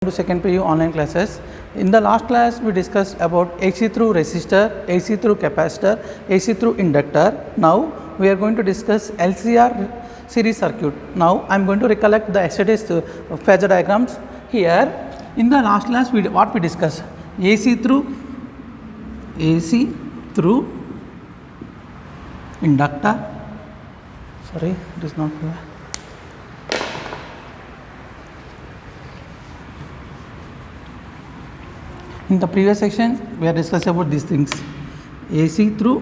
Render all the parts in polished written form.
To second PU online classes. In the last class we discussed about AC through resistor, AC through capacitor, AC through inductor. Now we are going to discuss LCR series circuit. Now I am going to recollect the yesterday's phasor diagrams. Here in the last class what we discussed? AC through inductor. Sorry, it is not here. In the previous section, we are discussing about these things: AC through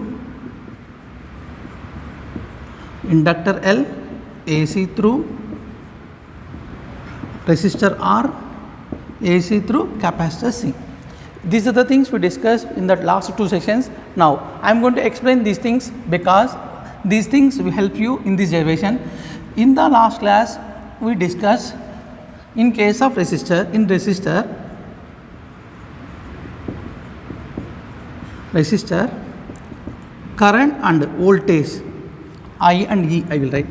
inductor L, AC through resistor R, AC through capacitor C. These are the things we discussed in the last two sections. Now, I am going to explain these things because these things will help you in this derivation. In the last class, we discussed in case of resistor, current and voltage I and E, I will write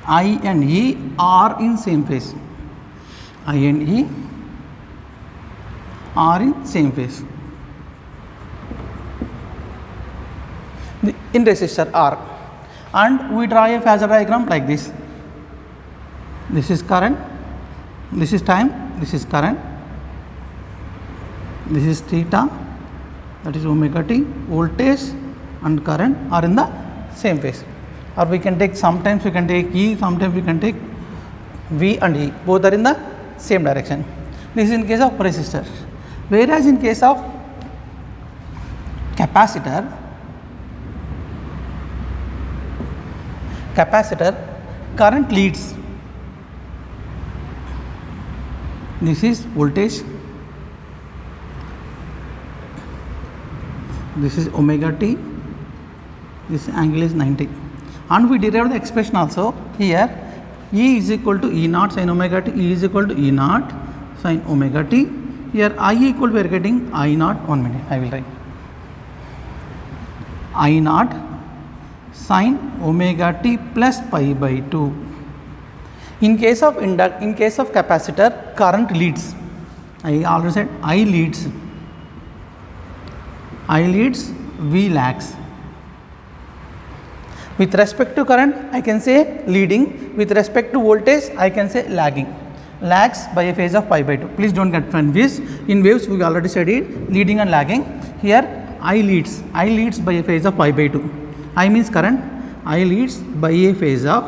I and E are in same phase. I and E are in same phase in resistor R, and we draw a phasor diagram like this. This is current, this is time, this is current, this is theta, that is omega t. Voltage and current are in the same phase, or we can take, sometimes we can take E, sometimes we can take V and E, both are in the same direction. This is in case of resistor. Whereas in case of capacitor, current leads. This is voltage, this is omega t, this angle is 90, and we derived the expression also. Here E is equal to E naught sin omega t, E is equal to E naught sin omega t. Here I equal, we are getting I naught, 1 minute, I will write I naught sin omega t plus pi by 2. In case of capacitor, current leads. I already said I leads, V lags. With respect to current, I can say leading. With respect to voltage, I can say lagging. Lags by a phase of pi by 2. Please don't get confused. In waves, we already studied leading and lagging. Here, I leads by a phase of pi by 2. I means current. I leads by a phase of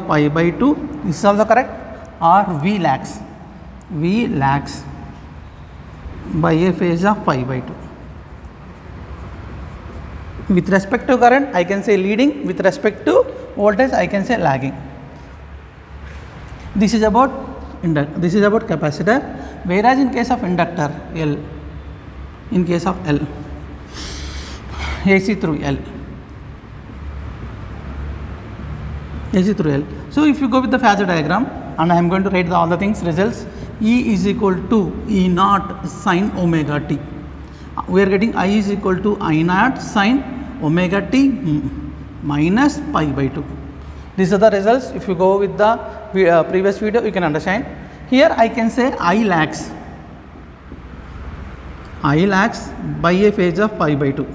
pi by 2. This is also correct. Or V lags by a phase of pi by 2. With respect to current, I can say leading. With respect to voltage, I can say lagging. This is about capacitor. Whereas in case of inductor L, AC through L. So if you go with the phasor diagram, and I am going to write all the things, results. E is equal to E naught sin omega t. We are getting I is equal to I naught sin omega t minus pi by 2. These are the results. If you go with the previous video, you can understand. Here I can say I lags by a phase of pi by 2.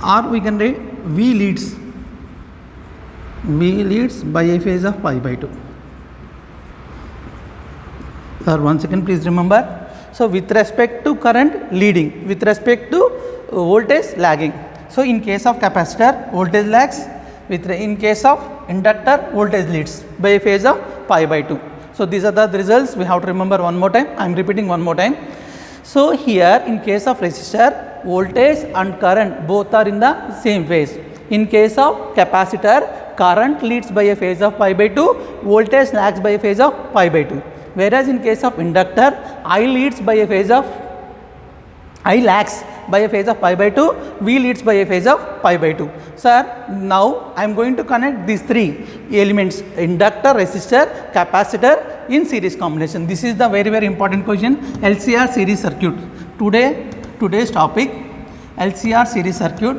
Or we can write V leads by a phase of pi by 2. Sir, 1 second, please remember. So with respect to current, leading. With respect to voltage, lagging. So in case of capacitor, voltage lags. In case of inductor, voltage leads by a phase of pi by 2. So these are the results. We have to remember one more time. I am repeating one more time. So here in case of resistor, voltage and current both are in the same phase. In case of capacitor, current leads by a phase of pi by 2, voltage lags by a phase of pi by 2. Whereas in case of inductor, I leads by a phase of I lags by a phase of pi by 2, V leads by a phase of pi by 2. Sir, now I am going to connect these three elements, inductor, resistor, capacitor in series combination. This is the very important question, LCR series circuit. Today's topic, LCR series circuit.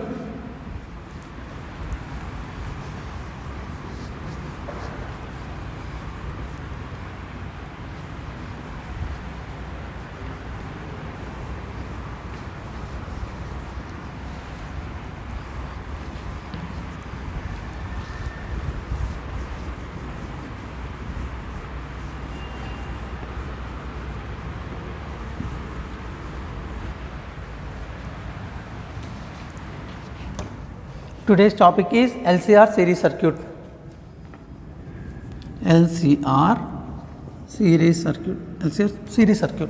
Today's topic is LCR series circuit. LCR series circuit. LCR series circuit.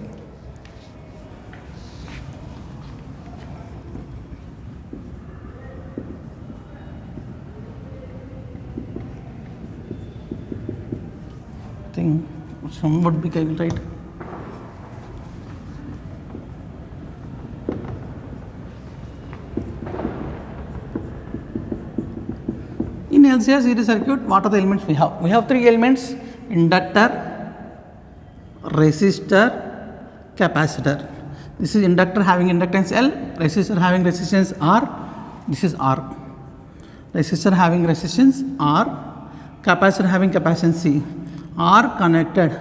I think some would be right. In LCR series circuit, what are the elements we have? We have three elements: inductor, resistor, capacitor. This is inductor having inductance L, resistor having resistance R. This is R. Resistor having resistance R, capacitor having capacitance C. R connected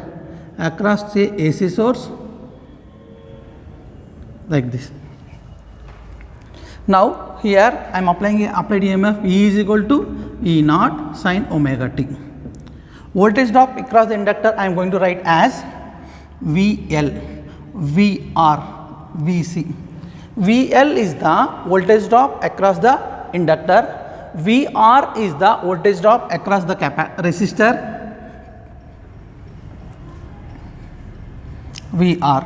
across the AC source like this. Now here I am applying a applied EMF E is equal to E naught sin omega t. Voltage drop across the inductor I am going to write as VL, VR, VC. VL is the voltage drop across the inductor. VR is the voltage drop across the resistor. VR.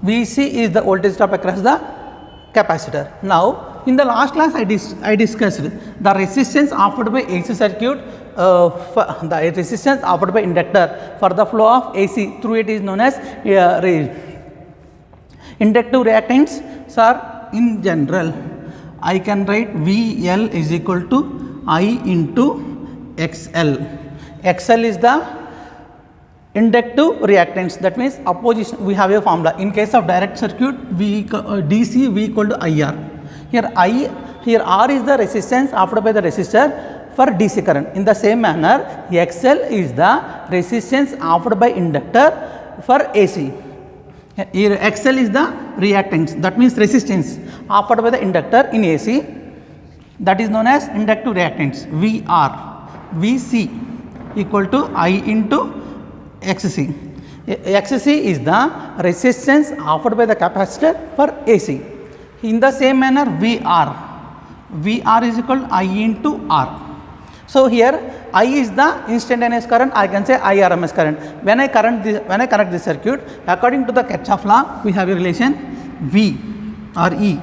VC is the voltage drop across the capacitor. Now in the last class I discussed the resistance offered by AC circuit, the resistance offered by inductor for the flow of AC through it is known as inductive reactance. Sir, in general I can write VL is equal to I into XL. XL is the inductive reactance, that means opposition. We have a formula. In case of direct circuit, DC V equal to IR. Here R is the resistance offered by the resistor for DC current. In the same manner, XL is the resistance offered by inductor for AC. Here XL is the reactance, that means resistance offered by the inductor in AC, that is known as inductive reactance. VR, VC equal to I into XC. XC is the resistance offered by the capacitor for AC. In the same manner, VR is equal to I into R. So here I is the instantaneous current, I can say IRMS current. When I connect this circuit, according to the Kirchhoff law, we have a relation V or E.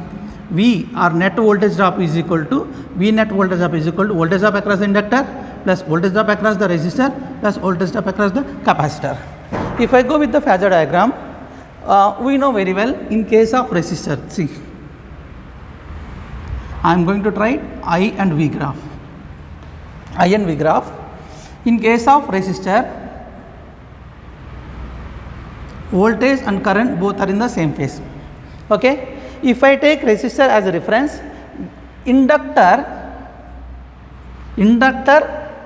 V or net voltage drop is equal to V net voltage drop is equal to voltage drop across the inductor plus voltage drop across the resistor plus voltage drop across the capacitor. If I go with the phasor diagram, we know very well in case of resistor, see, I am going to try I and V graph. I and V graph. In case of resistor, voltage and current both are in the same phase. Okay. If I take resistor as a reference, inductor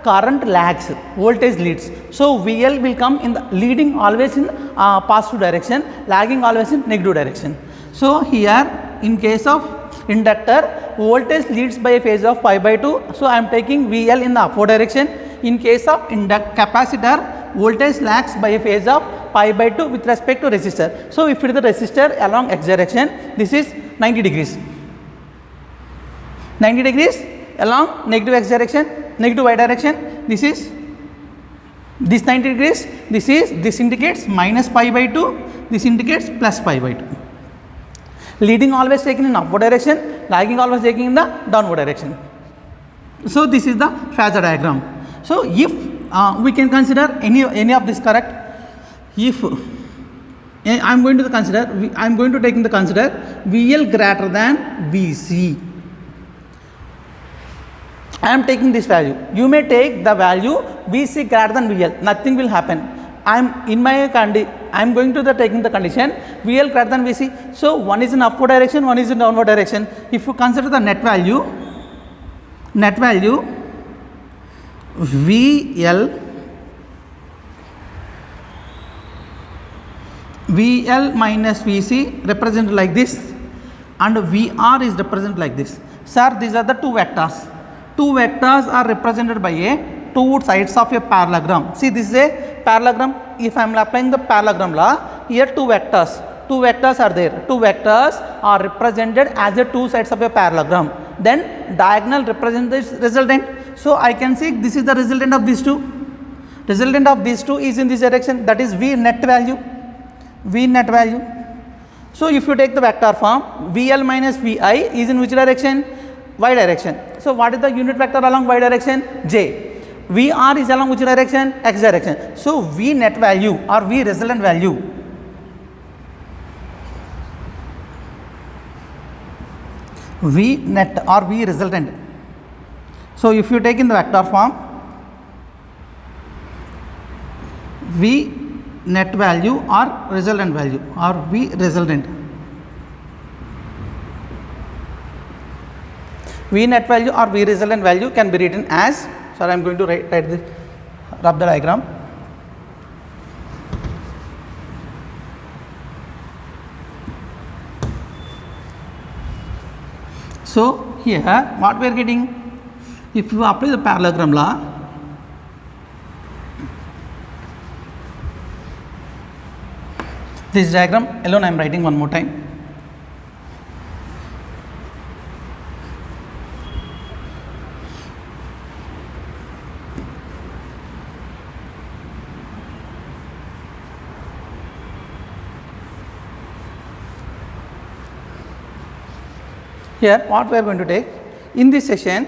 current lags, voltage leads. So VL will come in the leading always in positive direction, lagging always in negative direction. So here in case of inductor, voltage leads by a phase of pi by 2. So I am taking VL in the upward direction. In case of capacitor, voltage lags by a phase of pi by 2 with respect to resistor. So if it is the resistor along x direction, this is 90 degrees. 90 degrees along negative x direction, negative y direction, this is this 90 degrees, this indicates minus pi by 2, this indicates plus pi by 2. Leading always taken in upward direction, lagging always taken in the downward direction. So this is the phasor diagram. So if we can consider any of this correct, if I am going to consider, I am going to take in the consider VL greater than VC. I am taking this value. You may take the value VC greater than VL. Nothing will happen. I am in my I am going to the taking the condition VL greater than VC. So one is in upward direction, one is in downward direction. If you consider the net value VL minus VC represented like this, and VR is represented like this. Sir, these are the two vectors. Two vectors are represented by two sides of a parallelogram. See, this is a parallelogram. If I am applying the parallelogram law, here two vectors are there. Two vectors are represented as the two sides of a parallelogram. Then diagonal represents this resultant. So I can say this is the resultant of these two. Resultant of these two is in this direction, that is V net value. So if you take the vector form, VL minus VI is in which direction? Y direction. So what is the unit vector along y direction? J. VR is along which direction? X direction. So V net value or V resultant value, V net or V resultant. So if you take in the vector form, V net value or resultant value or V resultant. V net value or V resultant value can be written as, sorry, I am going to write this, rub the diagram. So here what we are getting, if you apply the parallelogram law, this diagram alone I am writing one more time. Here what we are going to take in this session,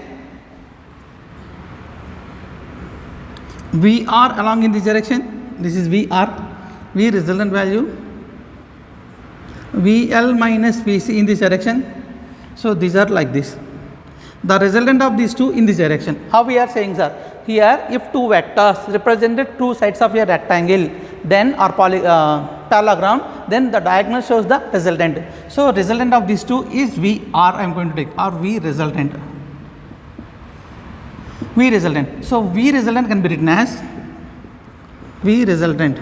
VR along in this direction, this is VR, V resultant value, VL minus VC in this direction. So these are like this. The resultant of these two in this direction. How we are saying, sir? Here if two vectors represented two sides of a rectangle, then or parallelogram, then the diagonal shows the resultant. So resultant of these two is VR I am going to take, or V resultant. V resultant. So V resultant can be written as V resultant.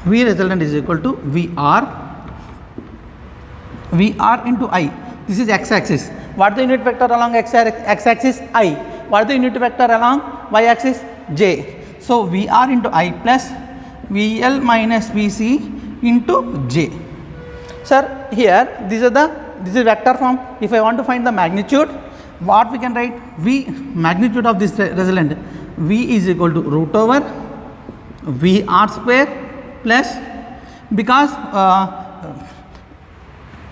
V resultant is equal to VR into I. This is x axis. What is the unit vector along x axis? I. What is the unit vector along y axis? J. So VR into I plus VL minus VC into J. Sir, here this is vector form. If I want to find the magnitude, what we can write? V magnitude of this resultant. V is equal to root over VR square plus, because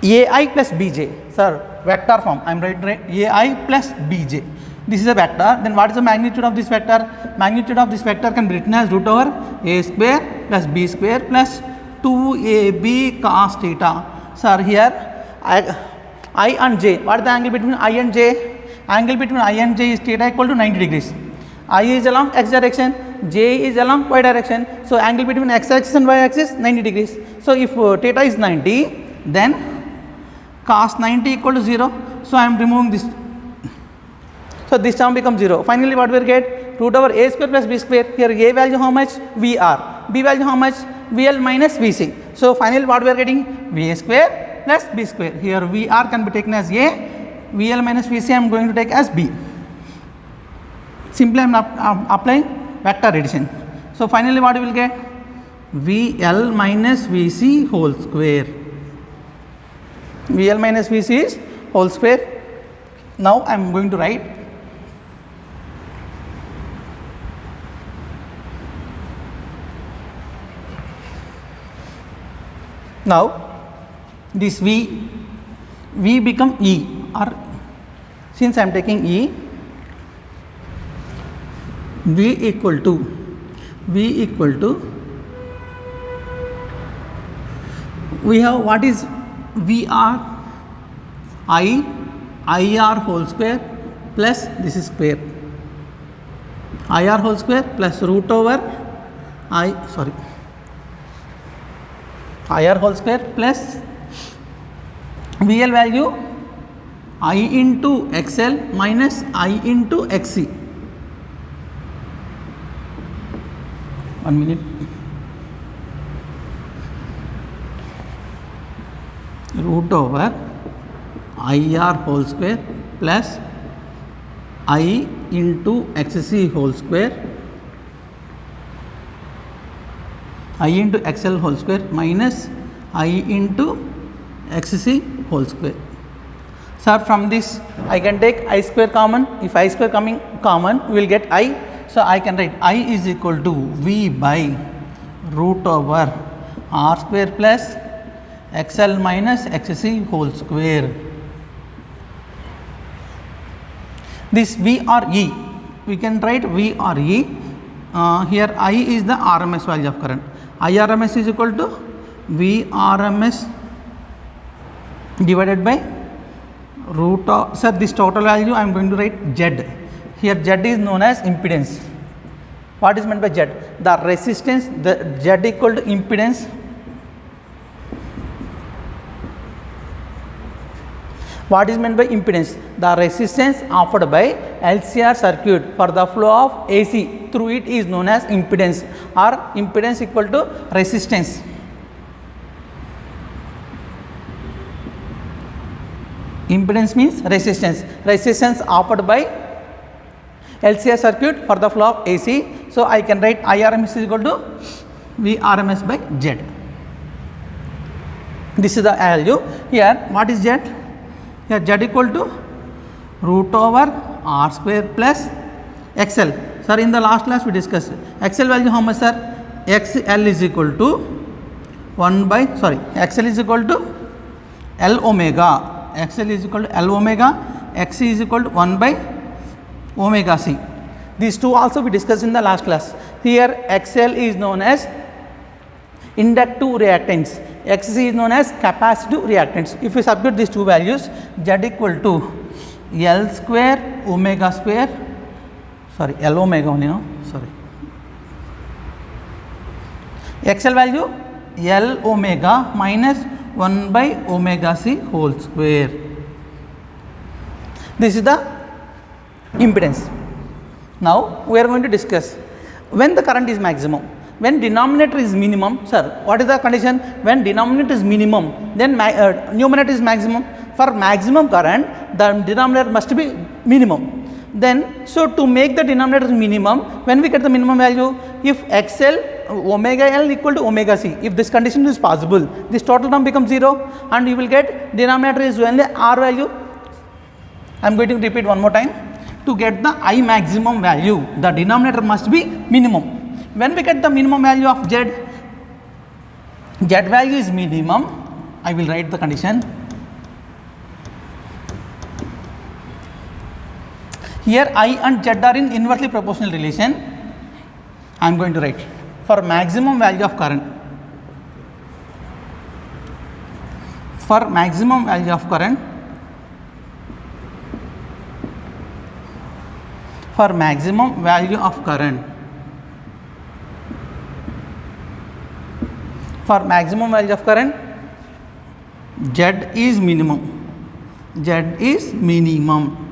AI plus BJ, sir, vector form, I am writing AI plus BJ. This is a vector. Then what is the magnitude of this vector? Magnitude of this vector can be written as root over A square plus B square plus 2AB cos theta. Sir, here I and J, what is the angle between I and J? Angle between I and J is theta equal to 90 degrees. I is along x direction, J is along y direction. So angle between x axis and y axis 90 degrees. So if theta is 90, then cos 90 equal to 0. So I am removing this. So this term becomes 0. Finally what we will get? Root over A square plus B square. Here A value how much? VR. B value how much? VL minus VC. So finally what we are getting? VA square plus B square. Here VR can be taken as A. VL minus VC I am going to take as B. Simply I am applying vector addition. So finally what we will get? VL minus VC whole square. VL minus VC is whole square. Now I am going to write now this V become E, or since I am taking E, V equal to we have what is VR I IR whole square plus this is square IR whole square plus root over IR whole square plus VL value I into XL minus I into XC. 1 minute. Root over IR whole square plus I into XC whole square I into XL whole square minus I into XC whole square. Sir, from this I can take I square common. If I square coming common, we will get I. So I can write I is equal to V by root over R square plus XL minus XC whole square. This VRE, we can write VRE. Here I is the RMS value of current. IRMS is equal to VRMS divided by root of, sir, this total value I am going to write Z. Here Z is known as impedance. What is meant by Z? The resistance, the Z equal to impedance. What is meant by impedance? The resistance offered by LCR circuit for the flow of AC through it is known as impedance, or impedance equal to resistance. Impedance means resistance. Resistance offered by LCR circuit for the flow of AC. So I can write IRMS is equal to VRMS by Z. This is the value. Here what is Z? Here Z equal to root over R square plus XL. Sir, in the last class we discussed XL value how much, sir? XL is equal to XL is equal to L omega. XL is equal to L omega, XC is equal to 1 by omega C. These two also we discussed in the last class. Here XL is known as inductive reactance, XC is known as capacitive reactance. If we substitute these two values, Z equal to L square omega square, L omega only, no, XL value L omega minus 1 by omega C whole square. This is the impedance. Now we are going to discuss when the current is maximum. When denominator is minimum, sir, what is the condition? When denominator is minimum, then numerator is maximum. For maximum current, the denominator must be minimum. Then, so to make the denominator minimum, when we get the minimum value, if XL omega L equal to omega C, if this condition is possible, this total term becomes 0 and you will get denominator is only R value. I am going to repeat one more time. To get the I maximum value, the denominator must be minimum. When we get the minimum value of Z value is minimum, I will write the condition. Here I and Z are in inversely proportional relation. I am going to write for maximum value of current. For maximum value of current, for maximum value of current, for maximum value of current, Z is minimum. Z is minimum.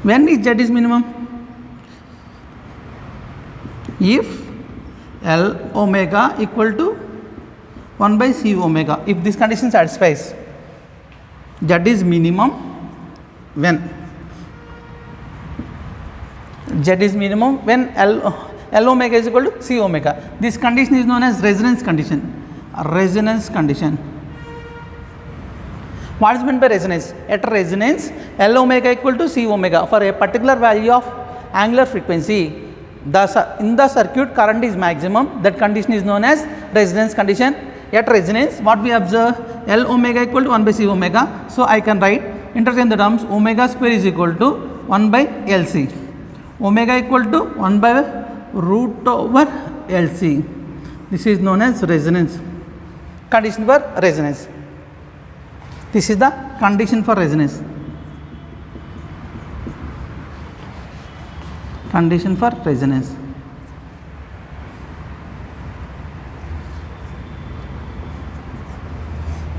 When is Z is minimum? If L omega equal to 1 by C omega. If this condition satisfies, Z is minimum when Z is minimum when L omega is equal to C omega. This condition is known as resonance condition. Resonance condition. What is meant by resonance? At resonance, L omega equal to C omega for a particular value of angular frequency. In the circuit current is maximum. That condition is known as resonance condition. At resonance, what we observe? L omega equal to 1 by C omega. So I can write interchange the terms omega square is equal to 1 by LC. Omega equal to 1 by root over LC. This is known as resonance. condition for resonance. This is the condition for resonance. Condition for resonance.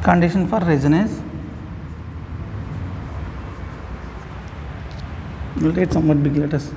Condition for resonance. We'll write somewhat big letters.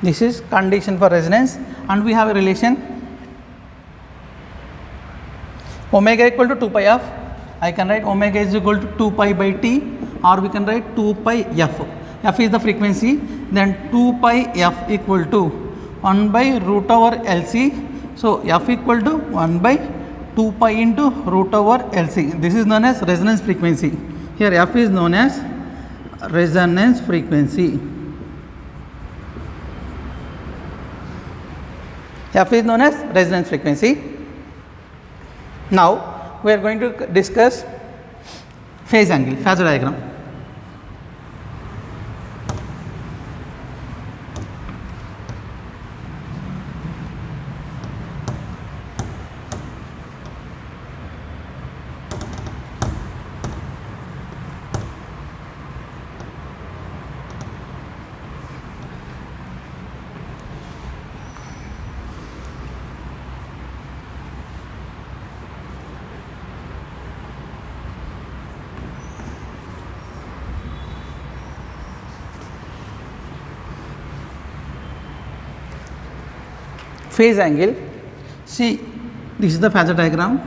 This is condition for resonance, and we have a relation omega equal to 2 pi f. I can write omega is equal to 2 pi by t, or we can write 2 pi f. F is the frequency, then 2 pi f equal to 1 by root over LC. So f equal to 1 by 2 pi into root over LC. This is known as resonance frequency. Here f is known as resonance frequency. F is known as resonance frequency. Now we are going to discuss phase angle, phasor diagram. Phase angle, see, this is the phasor diagram.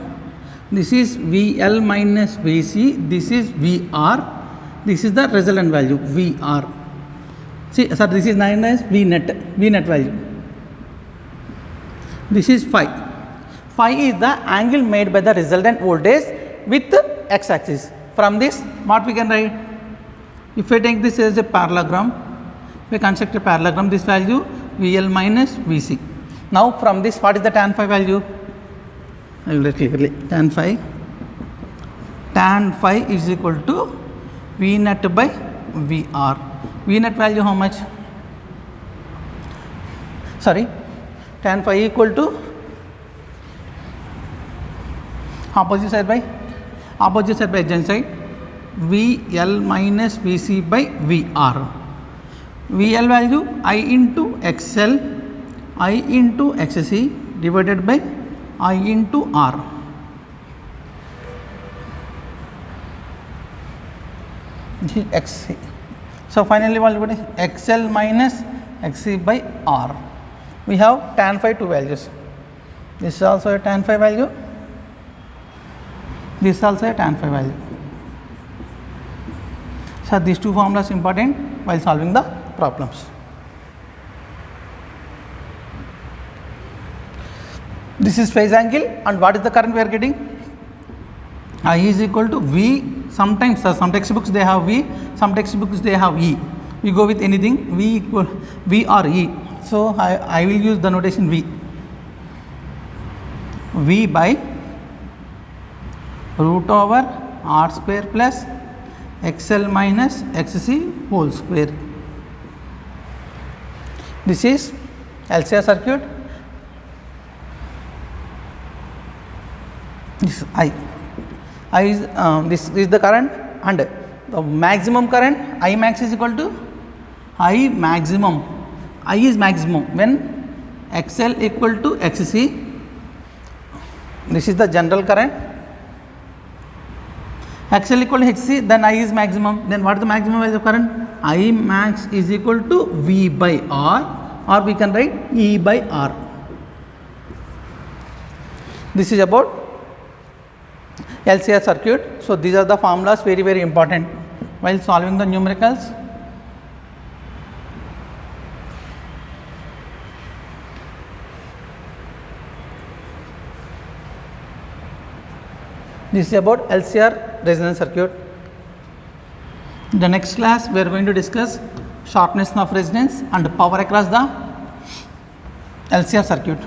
This is VL minus VC, this is VR, this is the resultant value VR. See, sir, this is known as V net value. This is phi. Phi is the angle made by the resultant voltage with x axis. From this, what we can write? If I take this as a parallelogram, we construct a parallelogram, this value VL minus VC. Now from this, what is the tan phi value? I will write clearly. Tan phi is equal to V net by VR. V net value how much? Sorry, tan phi equal to opposite side by adjacent side, VL minus VC by VR. VL value I into XL, I into XC divided by I into R. This is XC. So finally what will be XL minus XC by R. We have tan phi two values. This is also a tan phi value. This is also a tan phi value. So these two formulas important while solving the problems. This is phase angle, and what is the current we are getting? I is equal to V. Sometimes some textbooks they have V, some textbooks they have E. We go with anything, V equal V or E. So I will use the notation V. V by root over R square plus XL minus XC whole square. This is LCR circuit. This I is this is the current, and the maximum current I max is equal to I maximum. I is maximum when XL equal to XC. This is the general current. XL equal to XC, then I is maximum. Then what is the maximum value of current? I max is equal to V by R, or we can write E by R. This is about LCR circuit. So these are the formulas very important while solving the numericals. This is about LCR resonance circuit. In the next class, we are going to discuss sharpness of resonance and power across the LCR circuit.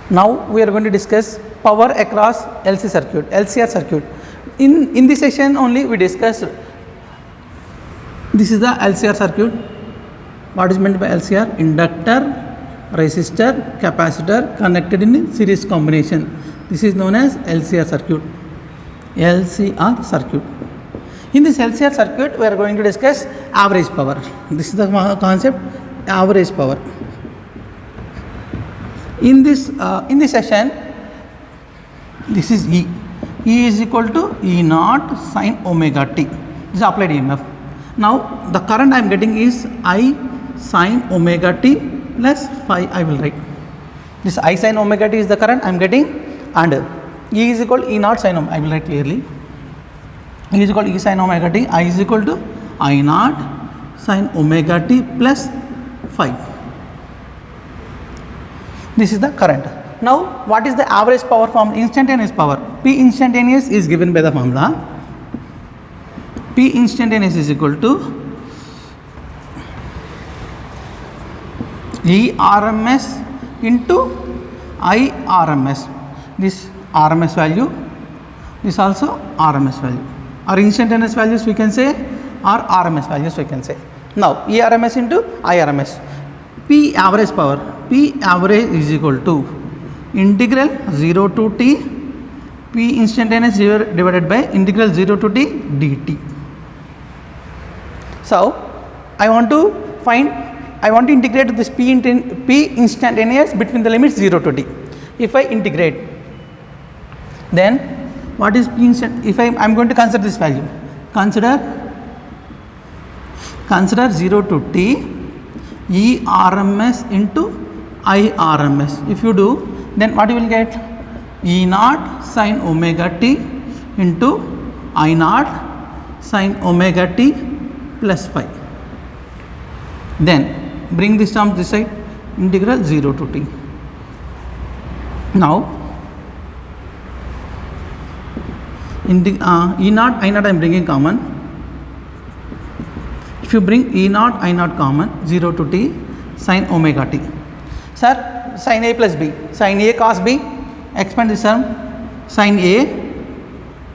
Now we are going to discuss power across LCR circuit. In this session only we discussed, this is the LCR circuit. What is meant by LCR? Inductor, resistor, capacitor connected in series combination. This is known as LCR circuit. LCR circuit. In this LCR circuit we are going to discuss average power. This is the concept, average power. In this session, this is E. E is equal to E naught sin omega t. This is applied EMF. Now the current I am getting is I sin omega t plus phi. I will write this I sin omega t is the current I am getting, and E is equal to E naught sin omega. I will write clearly. E is equal to E sin omega t. I is equal to I naught sin omega t plus phi. This is the current. Now what is the average power from instantaneous power? P instantaneous is given by the formula. P instantaneous is equal to E RMS into I RMS. This RMS value, this also RMS value. Or instantaneous values we can say, or RMS values we can say. Now E RMS into I RMS. P average power, P average is equal to integral 0 to t P instantaneous divided by integral 0 to t dt. So I want to integrate this P instantaneous between the limits 0 to t. If I integrate, then what is P instant? If I am going to consider this value, consider 0 to t E RMS into I RMS. If you do, then what you will get? E naught sin omega t into I naught sin omega t plus phi. Then bring this term this side, integral 0 to t. Now E naught I naught I am bringing common. If you bring E naught I naught common, 0 to t sin omega t. Sir, sin A plus B, sin A cos B, expand this term, sin A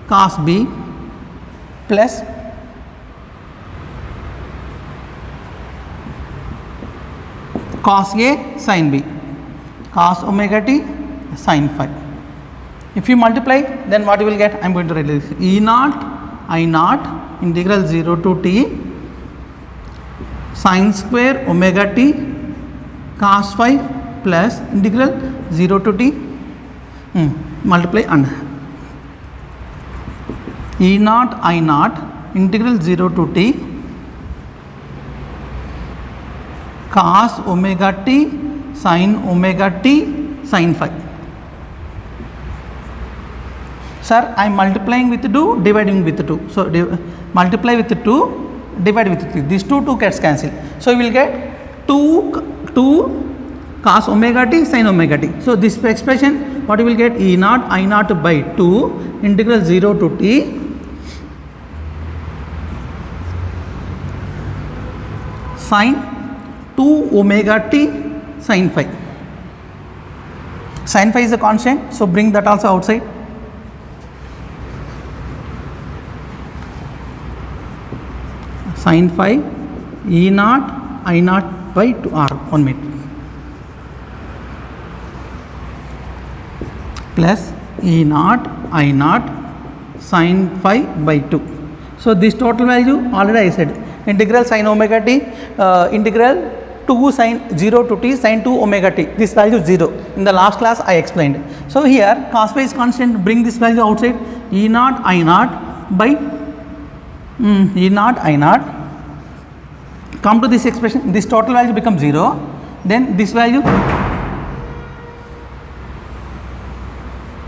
cos B plus cos A sin B, cos omega t sin phi. If you multiply, then what you will get? I am going to write this, E naught I naught integral 0 to t sin square omega t cos phi plus integral 0 to t multiply and E naught I naught integral 0 to t cos omega t sin omega t sin phi. Sir, I am multiplying with 2, dividing with 2. So multiply with 2, divide with 3. These two gets cancelled. So you will get 2 cos omega t sin omega t. So this expression, what you will get? E naught I naught by 2 integral 0 to t sin 2 omega t sin phi. Sin phi is a constant, so bring that also outside. Sin phi E naught I naught by 2 r 1 minute. plus E naught I naught sin phi by 2. So this total value already I said integral sin omega t integral 2 sin 0 to t sin 2 omega t, this value is 0. In the last class I explained. So here cos phi is constant, bring this value outside, E naught I naught by E naught I naught, come to this expression, this total value becomes 0, then this value,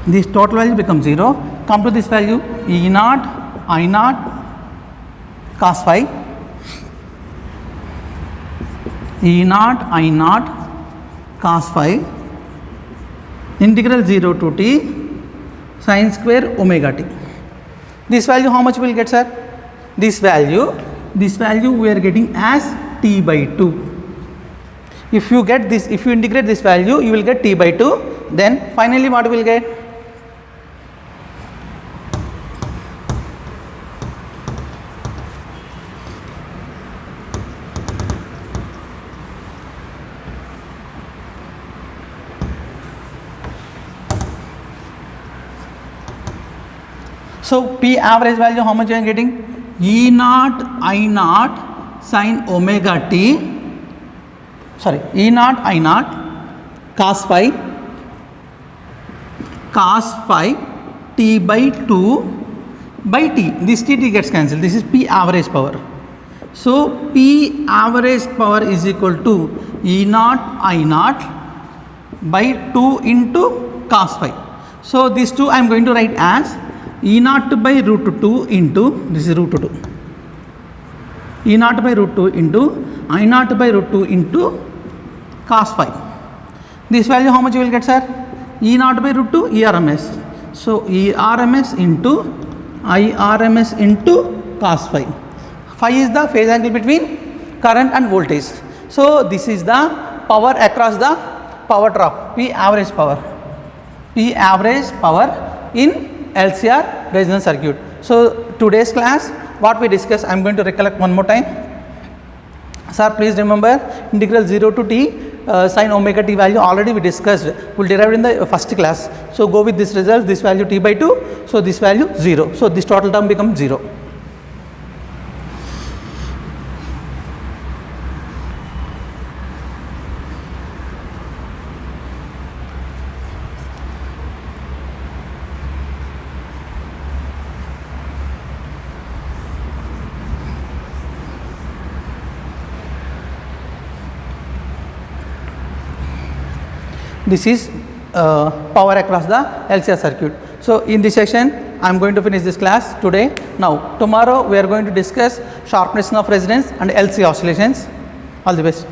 this total value becomes 0, come to this value E naught I naught cos phi, E naught I naught cos phi integral 0 to t sin square omega t. This value how much we will get, sir? This value we are getting as t by 2. If you get this, if you integrate this value, you will get t by 2. Then finally what we will get? So P average value how much I am getting? E naught I naught sin omega t, sorry, E naught I naught cos phi t by 2 by t. This t gets cancelled. This is P average power. So P average power is equal to E naught I naught by 2 into cos phi. So these two I am going to write as E naught by root 2 into, this is root 2, E naught by root 2 into I naught by root 2 into cos phi. This value how much you will get, sir? E naught by root 2 ERMS. So ERMS into IRMS into cos phi. Phi is the phase angle between current and voltage. So this is the power across the power drop, P average power. P average power in LCR resonance circuit. So today's class what we discussed, I am going to recollect one more time. Sir, please remember integral 0 to t sin omega t value already we discussed, we will derive in the first class. So go with this result, this value t by 2, so this value 0. So this total term becomes 0. This is power across the LCR circuit. So in this session I am going to finish this class today. Now tomorrow we are going to discuss sharpness of resonance and LC oscillations. All the best.